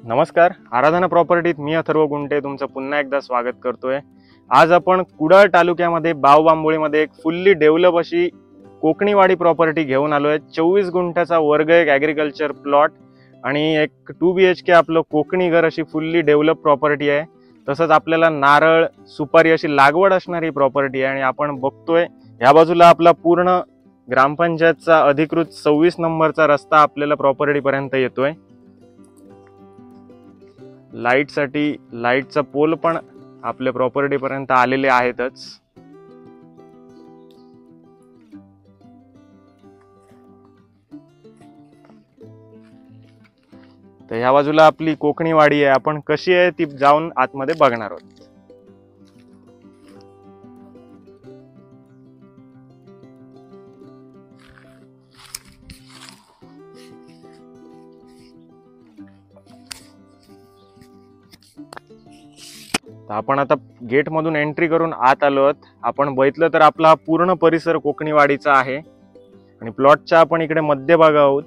नमस्कार, आराधना प्रॉपर्टीत मी अथर्व गुंटे तुमचं पुन्हा एकदा स्वागत करतोय। आज आपण कुडाळ तालुक्यामध्ये बावबांबोळीमध्ये एक फुल्ली डेव्हलप अशी कोकणीवाडी प्रॉपर्टी घेऊन आलोय। 24 गुंठ्याचा वर्ग एक ॲग्रिकल्चर प्लॉट आणि एक 2 BHK आपलं कोकणी घर अशी फुल्ली डेव्हलप प्रॉपर्टी आहे। तसंच आपल्याला नारळ सुपारी अशी लागवड असणारी प्रॉपर्टी आहे आणि आपण बघतोय या बाजूला आपला पूर्ण ग्रामपंचायतचा अधिकृत 26 नंबरचा रस्ता आपल्याला प्रॉपर्टी पर्यंत येतोय। लाईटसाठी लाईटचा पोल पण आपल्या प्रॉपर्टी पर्यंत आलेले आहेतच। तर ह्या बाजूला आपली कोकणी वाडी आहे, आपण कशी आहे ती जाऊन आतमध्ये बघणार आहोत। आपण आता गेट मधून एंट्री करून आत आलो आहोत। आपण बघितलं तर आपला पूर्ण परिसर कोकणी वाडीचा आहे आणि प्लॉटच्या आपण इकडे मध्यभाग आहोत।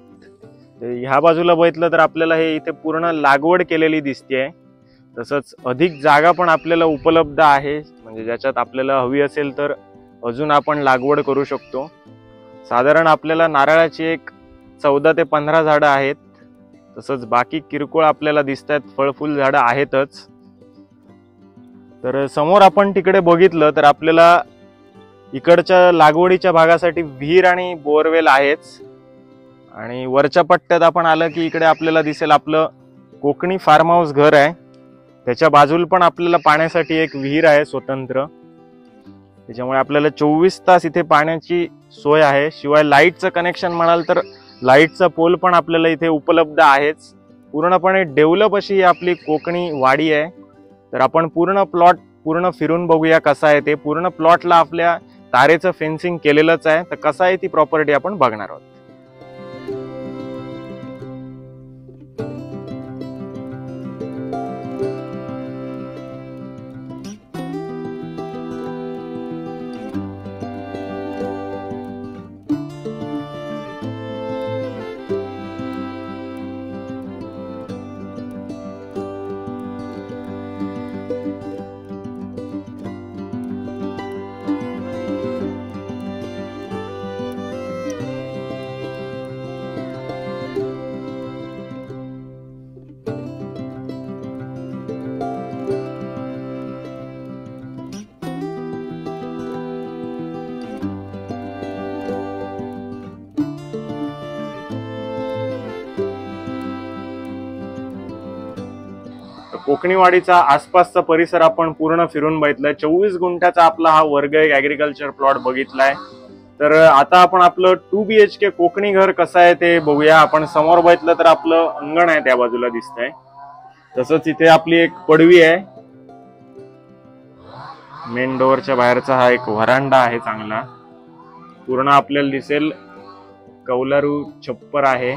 ह्या बाजूला बघितलं तर आपल्याला हे इथे पूर्ण लागवड केलेली दिसते। तसंच अधिक जागा पण आपल्याला उपलब्ध आहे, म्हणजे ज्याच्यात आपल्याला हवी असेल तर अजून आपण लागवड करू शकतो। साधारण आपल्याला नारळाची एक 14 ते 15 झाडं आहेत। तसंच बाकी किरकोळ आपल्याला दिसतात, फळफुल झाडं आहेतच। तर समोर आपण तिकडे बघितलं तर आपल्याला इकडच्या लागवडीच्या भागासाठी विहीर आणि बोरवेल आहेच। आणि वरच्या पट्ट्यात आपण आलं की इकडे आपल्याला दिसेल आपलं कोकणी फार्म हाऊस घर आहे। त्याच्या बाजूला पण आपल्याला पाण्यासाठी एक विहीर आहे स्वतंत्र, त्याच्यामुळे आपल्याला 24 तास इथे पाण्याची सोय आहे। शिवाय लाईटचं कनेक्शन म्हणाल तर लाईटचा पोल पण आपल्याला इथे उपलब्ध आहेच। पूर्णपणे डेव्हलप अशी आपली कोकणी वाडी आहे। तर आपण पूर्ण प्लॉट फिरून बघूया कसा आहे ते। पूर्ण प्लॉटला आपल्या तारेचं फेन्सिंग केलेलंच आहे। तर कसा आहे ती प्रॉपर्टी आपण बघणार आहोत। कोकणी वाडीचा आसपासचा परिसर आपण पूर्ण फिरून बघितलाय। 24 गुंठ्याचा आपला हा वर्ग एक ॲग्रिकल्चर प्लॉट बघितलाय। तर आता आपण आपलं 2 BHK कोकणी घर कसं आहे ते बघूया। आपण समोर बघितलं तर आपलं अंगण आहे, त्या बाजूला दिसतंय। तसंच इथे आपली एक पडवी आहे। मेन डोअरच्या बाहेरचा हा एक व्हरांडा आहे चांगला। पूर्ण आपल्याला दिसेल कौलारू छप्पर आहे।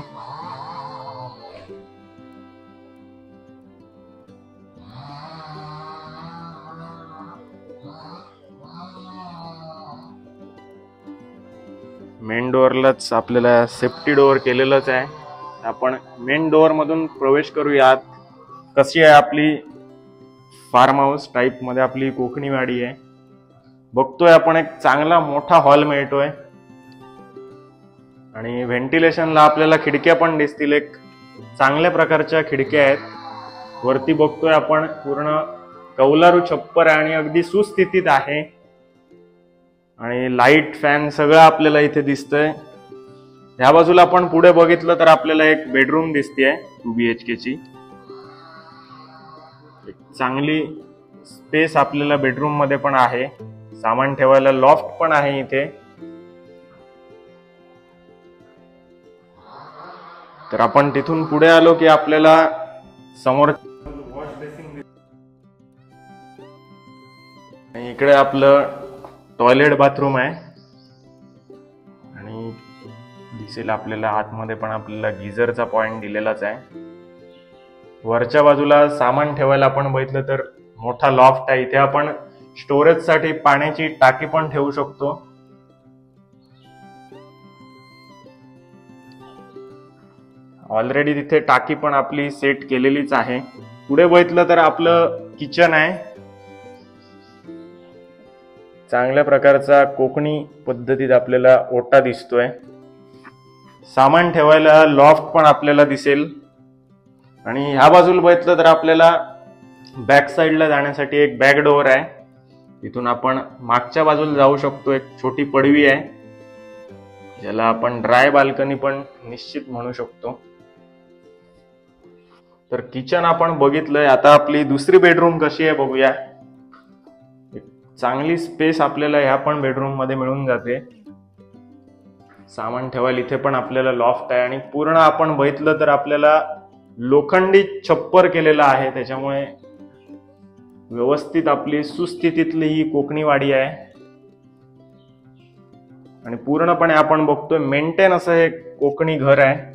मेन डोअरलाच आपल्याला सेफ्टी डोअर केलेलंच आहे। आपण मेन डोअर मधून प्रवेश करूयात। कशी आहे आपली फार्म हाऊस टाइप मध्ये आपली कोकणी वाडी आहे। बघतोय आपण एक चांगला मोठा हॉल मिळतोय आणि व्हेंटिलेशनला आपल्याला खिडक्या पण दिसतील, एक चांगल्या प्रकारच्या खिडक्या आहेत। वरती बघतोय आपण पूर्ण कौलारू छप्पर आणि अगदी सुस्थितीत आहे आणि लाईट फॅन सगळं आपल्याला इथे दिसतंय। ह्या बाजूला आपण पुढे बघितलं तर आपल्याला एक बेडरूम दिसतेय 2 BHK ची। एक चांगली स्पेस आपल्याला बेडरूम मध्ये पण आहे, सामान ठेवायला लॉफ्ट पण आहे इथे। तर आपण तिथून पुढे आलो की आपल्याला समोर वॉश बेसिन आणि इकडे आपलं टॉयलेट बाथरूम आहे आणि दिसेल आपल्याला आतमध्ये पण आपल्याला गीझरचा पॉइंट दिलेलाच आहे। वरच्या बाजूला सामान ठेवायला आपण बघितलं तर मोठा लॉफ्ट आहे। इथे आपण स्टोरेज साठी पाण्याची टाकी पण ठेवू शकतो। ऑलरेडी तिथे टाकी पण आपली सेट केलेलीच आहे. पुढे बघितलं तर आपलं किचन आहे. चांगल्या प्रकारचा कोकणी पद्धतीत आपल्याला ओटा दिसतोय. सामान ठेवायला लॉफ्ट पण आपल्याला दिसेल. आणि ह्या बाजूला बघितलं तर आपल्याला बॅक साईडला जाण्यासाठी एक बॅक डोअर आहे. इथून आपण मागच्या बाजूला जाऊ शकतो. एक छोटी पडवी आहे, ज्याला आपण ड्राय बाल्कनी पण निश्चित म्हणू शकतो. तर किचन आपण बघितलंय. आता आपली दुसरी बेडरूम कशी आहे बघूया. चांगली स्पेस आपल्याला ह्या पण बेडरूम मध्ये मिळून जाते. सामान ठेवायला इथे पण आपल्याला लॉफ्ट आहे. आणि पूर्ण आपण बघितलं तर आपल्याला लोखंडी छप्पर केलेला आहे, त्याच्यामुळे व्यवस्थित आपली सुस्थितीतली ही कोकणी वाडी आहे. आणि पूर्णपणे आपण बघतोय मेंटेन असं हे कोकणी घर आहे.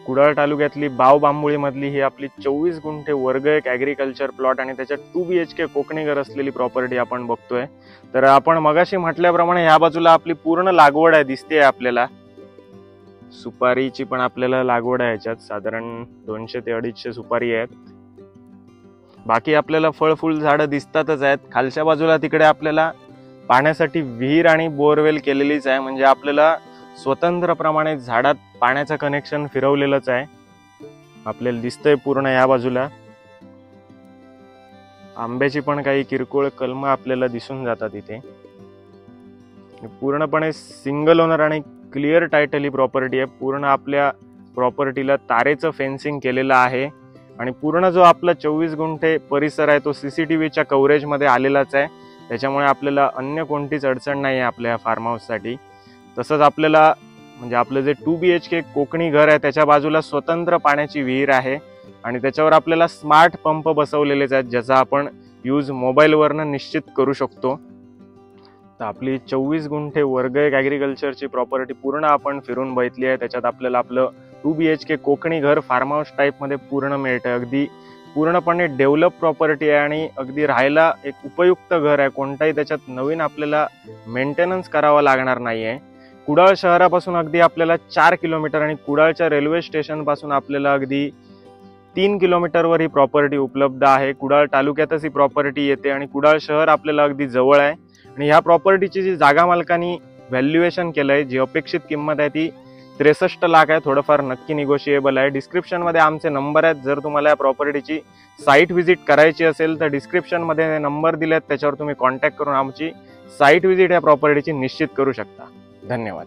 कुडाळ तालुक्यातली बाव बांबोळी मधली ही आपली 24 गुंठे वर्ग एक ॲग्रिकल्चर प्लॉट आणि त्याच्यात 2 BHK कोकणी घर असलेली प्रॉपर्टी आपण बघतोय. तर आपण मगाशी म्हटल्याप्रमाणे ह्या बाजूला आपली पूर्ण लागवड आहे दिसते आपल्याला. सुपारीची पण आपल्याला लागवड आहे. याच्यात साधारण 200 ते 250 सुपारी आहेत. बाकी आपल्याला फळ फुल झाडं दिसतातच आहेत. खालच्या बाजूला तिकडे आपल्याला पाण्यासाठी विहीर आणि बोरवेल केलेलीच आहे. म्हणजे आपल्याला स्वतंत्रप्रमाणे झाडात पाण्याचं कनेक्शन फिरवलेलंच आहे. आपल्याला दिसतंय पूर्ण या बाजूला. आंब्याची पण काही किरकोळ कलमं आपल्याला दिसून जातात इथे. पूर्णपणे सिंगल ओनर आणि क्लिअर टायटल ही प्रॉपर्टी आहे. पूर्ण आपल्या प्रॉपर्टीला तारेचं फेन्सिंग केलेलं आहे. आणि पूर्ण जो आपला 24 गुंठे परिसर आहे तो CCTVच्या कव्हरेजमध्ये आलेलाच आहे. त्याच्यामुळे आपल्याला अन्य कोणतीच अडचण नाही आहे आपल्या फार्म हाऊससाठी. तसंच आपल्याला म्हणजे आपलं जे 2 BHK कोकणी घर आहे त्याच्या बाजूला स्वतंत्र पाण्याची विहीर आहे. आणि त्याच्यावर आपल्याला स्मार्ट पंप बसवलेलेच आहेत, ज्याचा आपण यूज मोबाईलवरनं निश्चित करू शकतो. तर आपली 24 गुंठे वर्ग एक ॲग्रिकल्चरची प्रॉपर्टी पूर्ण आपण फिरून बघितली आहे. त्याच्यात आपल्याला आपलं 2 BHK कोकणी घर फार्म हाऊस टाईपमध्ये पूर्ण मिळतं. अगदी पूर्णपणे डेव्हलप प्रॉपर्टी आहे आणि अगदी राहायला एक उपयुक्त घर आहे. कोणताही त्याच्यात नवीन आपल्याला मेंटेनन्स करावा लागणार नाही आहे. कुडाळ शहरापासून अगदी आपल्याला 4 किलोमीटर आणि कुडाळच्या रेल्वे स्टेशनपासून आपल्याला अगदी 3 किलोमीटरवर ही प्रॉपर्टी उपलब्ध आहे. कुडाळ तालुक्यातच ही प्रॉपर्टी येते आणि कुडाळ शहर आपल्याला अगदी जवळ आहे. आणि ह्या प्रॉपर्टीची जी जागा मालकांनी व्हॅल्युएशन केलंय, जी अपेक्षित किंमत आहे ती 63 लाख आहे. थोडंफार नक्की निगोशिएबल आहे. डिस्क्रिप्शनमध्ये आमचे नंबर आहेत. जर तुम्हाला या प्रॉपर्टीची साईट व्हिजिट करायची असेल तर डिस्क्रिप्शनमध्ये नंबर दिलेत, त्याच्यावर तुम्ही कॉन्टॅक्ट करून आमची साईट व्हिजिट या प्रॉपर्टीची निश्चित करू शकता. धन्यवाद.